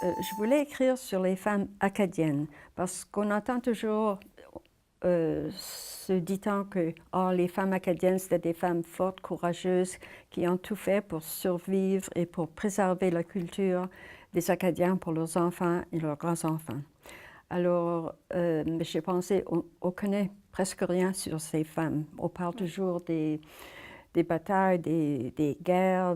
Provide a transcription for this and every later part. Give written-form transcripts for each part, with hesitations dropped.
Je voulais écrire sur les femmes acadiennes parce qu'on entend toujours ce dit-on que les femmes acadiennes, c'était des femmes fortes, courageuses, qui ont tout fait pour survivre et pour préserver la culture des Acadiens pour leurs enfants et leurs grands-enfants. Alors, j'ai pensé, on connaît presque rien sur ces femmes. On parle toujours des batailles, des guerres,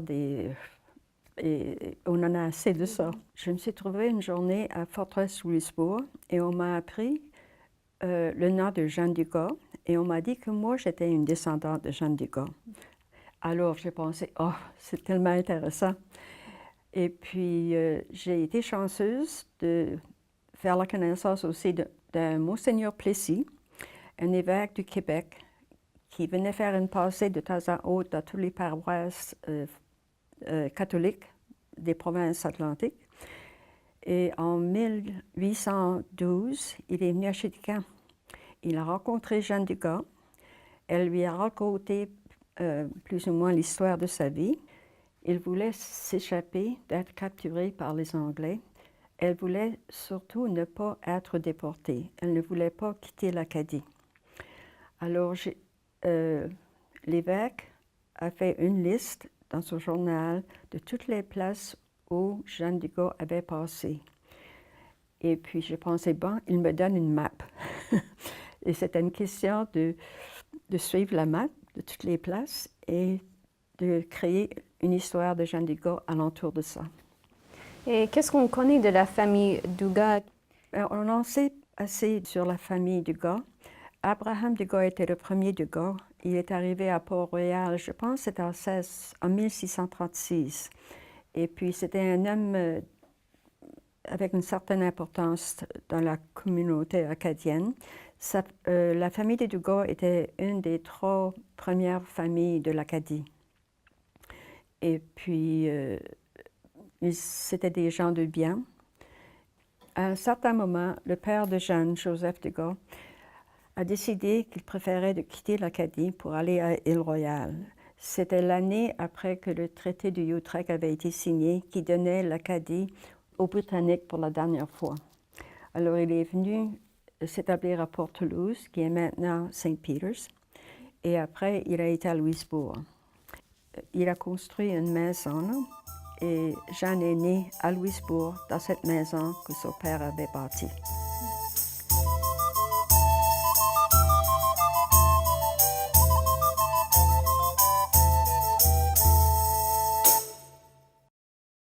et on en a assez de ça. Je me suis trouvée une journée à Forteresse-Louisbourg et on m'a appris le nom de Jeanne Dugas et on m'a dit que moi, j'étais une descendante de Jeanne Dugas. Alors, j'ai pensé, c'est tellement intéressant. Et puis, j'ai été chanceuse de faire la connaissance aussi d'un Monseigneur Plessis, un évêque du Québec, qui venait faire une passée de temps en temps dans toutes les paroisses catholiques des provinces atlantiques. Et en 1812, il est venu à Chéticamp. Il a rencontré Jeanne Dugas. Elle lui a raconté plus ou moins l'histoire de sa vie. Il voulait s'échapper d'être capturé par les Anglais. Elle voulait surtout ne pas être déportée. Elle ne voulait pas quitter l'Acadie. Alors, l'évêque a fait une liste dans son journal de toutes les places où Jeanne Dugas avait passé. Et puis, j'ai pensé, bon, il me donne une map. Et c'était une question de suivre la map de toutes les places et de créer une histoire de Jeanne Dugas alentour de ça. Et qu'est-ce qu'on connaît de la famille Dugas? On en sait assez sur la famille Dugas. Abraham Dugas était le premier Dugas. Il est arrivé à Port-Royal, je pense, c'était en 1636. Et puis, c'était un homme avec une certaine importance dans la communauté acadienne. La famille des Dugas était une des 3 premières familles de l'Acadie. Et puis, c'était des gens de bien. À un certain moment, le père de Jeanne, Joseph Dugas, a décidé qu'il préférait de quitter l'Acadie pour aller à Île-Royale. C'était l'année après que le traité de Utrecht avait été signé, qui donnait l'Acadie aux Britanniques pour la dernière fois. Alors, il est venu s'établir à Port-Toulouse, qui est maintenant Saint-Peters, et après, il a été à Louisbourg. Il a construit une maison, et Jeanne est née à Louisbourg, dans cette maison que son père avait bâtie.